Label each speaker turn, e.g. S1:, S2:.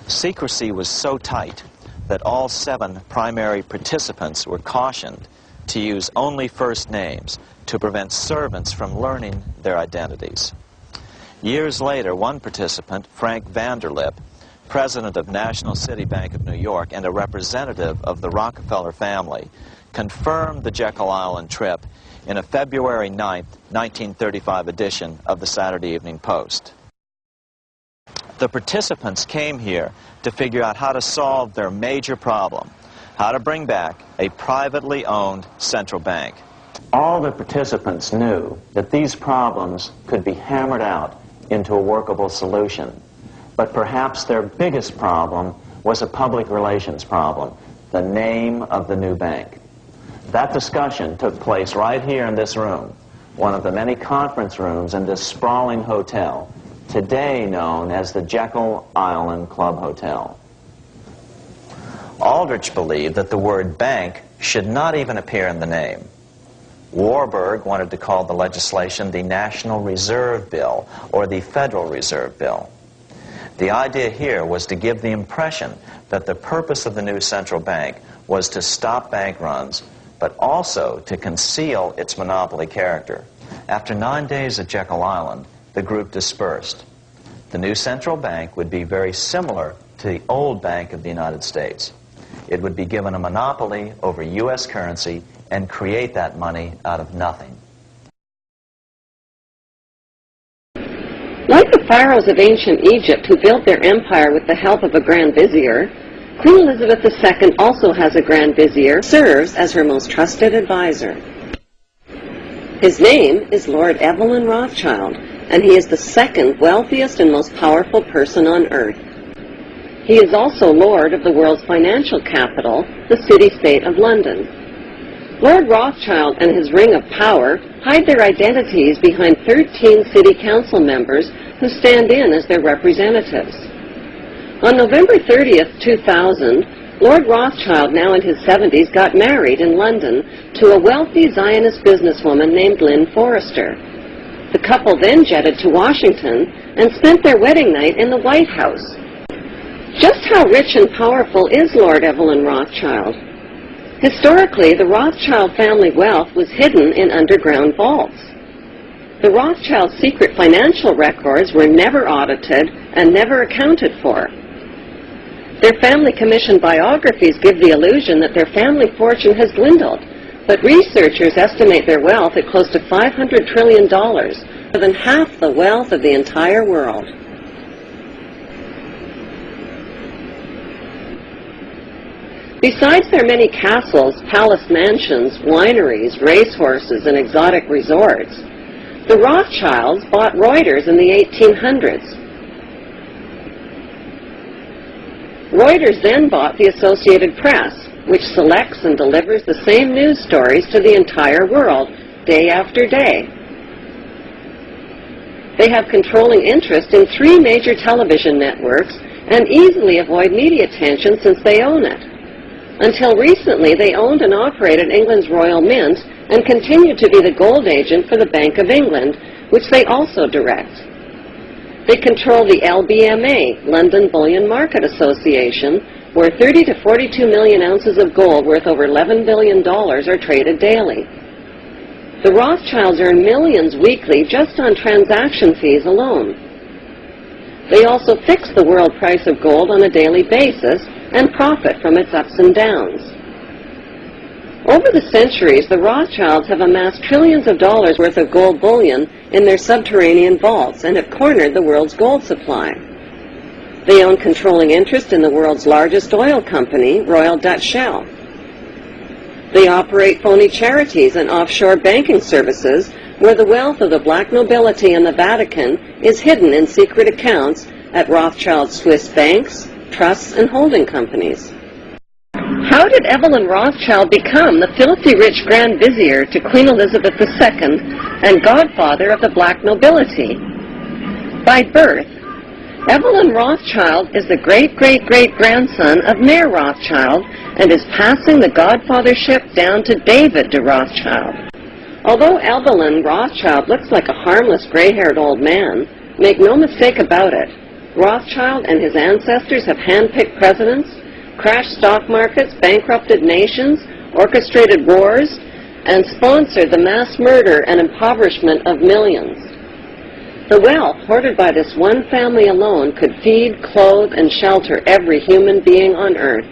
S1: Secrecy was so tight that all 7 primary participants were cautioned to use only first names to prevent servants from learning their identities. Years later, one participant, Frank Vanderlip, president of National City Bank of New York and a representative of the Rockefeller family, confirmed the Jekyll Island trip in a February 9, 1935 edition of the Saturday Evening Post. The participants came here to figure out how to solve their major problem, how to bring back a privately owned central bank. All the participants knew that these problems could be hammered out into a workable solution. But perhaps their biggest problem was a public relations problem, the name of the new bank. That discussion took place right here in this room, one of the many conference rooms in this sprawling hotel, today known as the Jekyll Island Club Hotel. Aldrich believed that the word bank should not even appear in the name. Warburg wanted to call the legislation the National Reserve Bill or the Federal Reserve Bill. The idea here was to give the impression that the purpose of the new central bank was to stop bank runs, but also to conceal its monopoly character. After 9 days at Jekyll Island, the group dispersed. The new central bank would be very similar to the old Bank of the United States. It would be given a monopoly over U.S. currency and create that money out of nothing.
S2: Like the pharaohs of ancient Egypt who built their empire with the help of a grand vizier, Queen Elizabeth II also has a grand vizier, serves as her most trusted advisor. His name is Lord Evelyn Rothschild, and he is the second wealthiest and most powerful person on earth. He is also Lord of the world's financial capital, the city-state of London. Lord Rothschild and his ring of power hide their identities behind 13 city council members who stand in as their representatives. On November 30th, 2000, Lord Rothschild, now in his 70s, got married in London to a wealthy Zionist businesswoman named Lynn Forrester. The couple then jetted to Washington and spent their wedding night in the White House. Just how rich and powerful is Lord Evelyn Rothschild? Historically, the Rothschild family wealth was hidden in underground vaults. The Rothschild secret financial records were never audited and never accounted for. Their family-commissioned biographies give the illusion that their family fortune has dwindled, but researchers estimate their wealth at close to $500 trillion, more than half the wealth of the entire world. Besides their many castles, palace mansions, wineries, racehorses, and exotic resorts, the Rothschilds bought Reuters in the 1800s. Reuters then bought the Associated Press, which selects and delivers the same news stories to the entire world, day after day. They have controlling interest in 3 major television networks and easily avoid media attention since they own it. Until recently, they owned and operated England's Royal Mint and continued to be the gold agent for the Bank of England, which they also direct. They control the LBMA, London Bullion Market Association, where 30 to 42 million ounces of gold worth over $11 billion are traded daily. The Rothschilds earn millions weekly just on transaction fees alone. They also fix the world price of gold on a daily basis and profit from its ups and downs. Over the centuries, the Rothschilds have amassed trillions of dollars worth of gold bullion in their subterranean vaults and have cornered the world's gold supply. They own controlling interest in the world's largest oil company, Royal Dutch Shell. They operate phony charities and offshore banking services where the wealth of the black nobility and the Vatican is hidden in secret accounts at Rothschild Swiss banks, trusts, and holding companies. How did Evelyn Rothschild become the filthy rich Grand Vizier to Queen Elizabeth II and godfather of the black nobility? By birth, Evelyn Rothschild is the great-great-great-grandson of Mayor Rothschild and is passing the godfathership down to David de Rothschild. Although Evelyn Rothschild looks like a harmless gray-haired old man, make no mistake about it, Rothschild and his ancestors have handpicked presidents, crashed stock markets, bankrupted nations, orchestrated wars, and sponsored the mass murder and impoverishment of millions. The wealth hoarded by this one family alone could feed, clothe, and shelter every human being on earth.